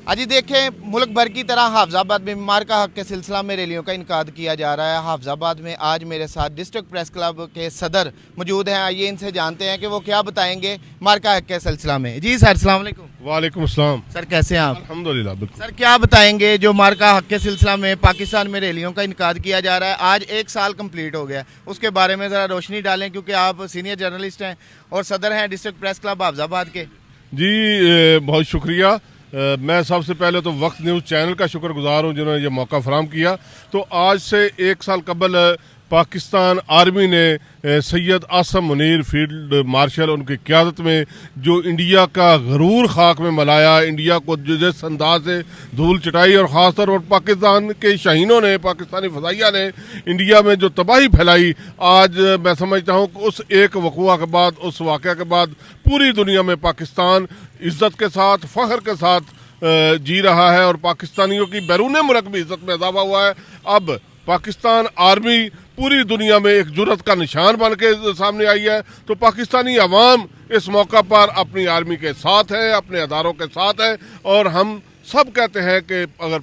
अजी देखें, मुल्क भर की तरह हाफजाबाद में मार्का हक के सिलसिला में रैलियों का इनकाद किया जा रहा है। हाफजाबाद में आज मेरे साथ डिस्ट्रिक्ट प्रेस क्लब के सदर मौजूद हैं। आइए इनसे जानते हैं कि वो क्या बताएंगे मार्का हक के सिलसिला में। जी सर, अस्सलाम वालेकुम। वालेकुम अस्सलाम। सर कैसे हैं आप? अल्हम्दुलिल्लाह बिल्कुल। सर क्या बताएंगे जो मार्का हक के सिलसिला में पाकिस्तान में रैलियों का इनकाद किया जा रहा है, आज एक साल कंप्लीट हो गया, उसके बारे में ज़रा रोशनी डालें क्योंकि आप सीनियर जर्नलिस्ट हैं और सदर हैं डिस्ट्रिक्ट प्रेस क्लब हाफजाबाद के। जी बहुत शुक्रिया। मैं सबसे पहले तो वक्त न्यूज़ चैनल का शुक्रगुजार हूँ जिन्होंने ये मौका फराहम किया। तो आज से एक साल कबल पाकिस्तान आर्मी ने सैयद आसम मुनीर फील्ड मार्शल उनकी क़यादत में जो इंडिया का गरूर खाक में मलाया, इंडिया को जिस अंदाज से धूल चटाई और ख़ास तौर पर पाकिस्तान के शाहीनों ने, पाकिस्तानी फ़ज़ाइया ने इंडिया में जो तबाही फैलाई, आज मैं समझता हूँ कि उस एक वक़ुआ के बाद, उस वाक़या के बाद पूरी दुनिया में पाकिस्तान इज़्ज़त के साथ, फ़ख्र के साथ जी रहा है और पाकिस्तानियों की बैरून मुल्क भी इज़्ज़त में इजाफा हुआ है। अब पाकिस्तान आर्मी पूरी दुनिया में एक जुर्रत का निशान बन के सामने आई है। तो पाकिस्तानी अवाम इस मौका पर अपनी आर्मी के साथ है, अपने अदारों के साथ है और हम सब कहते हैं कि अगर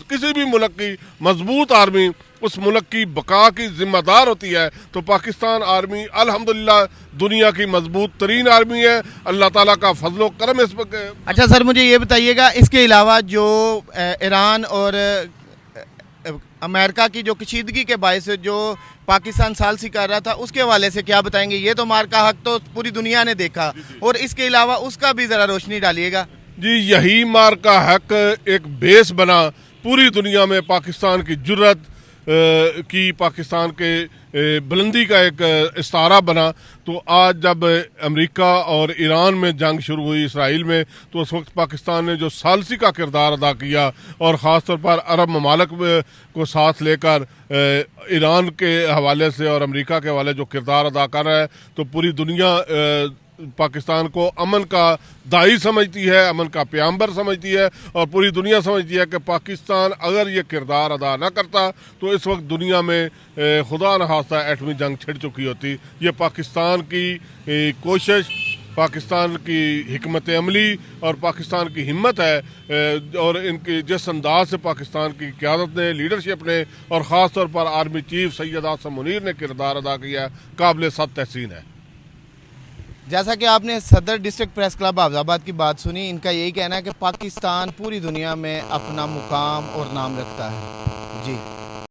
किसी भी मुल्क की मजबूत आर्मी उस मुल्क की बका की जिम्मेदार होती है तो पाकिस्तान आर्मी अल्हम्दुलिल्लाह दुनिया की मजबूत तरीन आर्मी है। अल्लाह ताला का फजलो करम इस पर। अच्छा सर, मुझे ये बताइएगा, इसके अलावा जो ईरान और अमेरिका की जो कशीदगी के बायस जो पाकिस्तान सालसी कर रहा था, उसके हवाले से क्या बताएंगे? ये तो मार्का हक तो पूरी दुनिया ने देखा और इसके अलावा उसका भी ज़रा रोशनी डालिएगा। जी यही मार्का हक एक बेस बना पूरी दुनिया में पाकिस्तान की जुर्रत की, पाकिस्तान के बुलंदी का एक इस्तारा बना। तो आज जब अमेरिका और ईरान में जंग शुरू हुई, इसराइल में, तो उस वक्त पाकिस्तान ने जो सालसी का किरदार अदा किया और ख़ास तौर पर अरब ममालिक को साथ लेकर ईरान के हवाले से और अमेरिका के हवाले जो किरदार अदा कर रहा है, तो पूरी दुनिया पाकिस्तान को अमन का दाई समझती है, अमन का प्याम्बर समझती है और पूरी दुनिया समझती है कि पाकिस्तान अगर ये किरदार अदा न करता तो इस वक्त दुनिया में खुदा न खास्ता एटमी जंग छिड़ चुकी होती। ये पाकिस्तान की कोशिश, पाकिस्तान की हिकमत अमली और पाकिस्तान की हिम्मत है और इनकी जिस अंदाज से पाकिस्तान की क़यादत ने, लीडरशिप ने और ख़ास तौर पर आर्मी चीफ सैयद आसम मुनीर ने किरदार अदा किया, काबिल सद तहसीन है। जैसा कि आपने सदर डिस्ट्रिक्ट प्रेस क्लब हाफजाबाद की बात सुनी, इनका यही कहना है कि पाकिस्तान पूरी दुनिया में अपना मुकाम और नाम रखता है। जी।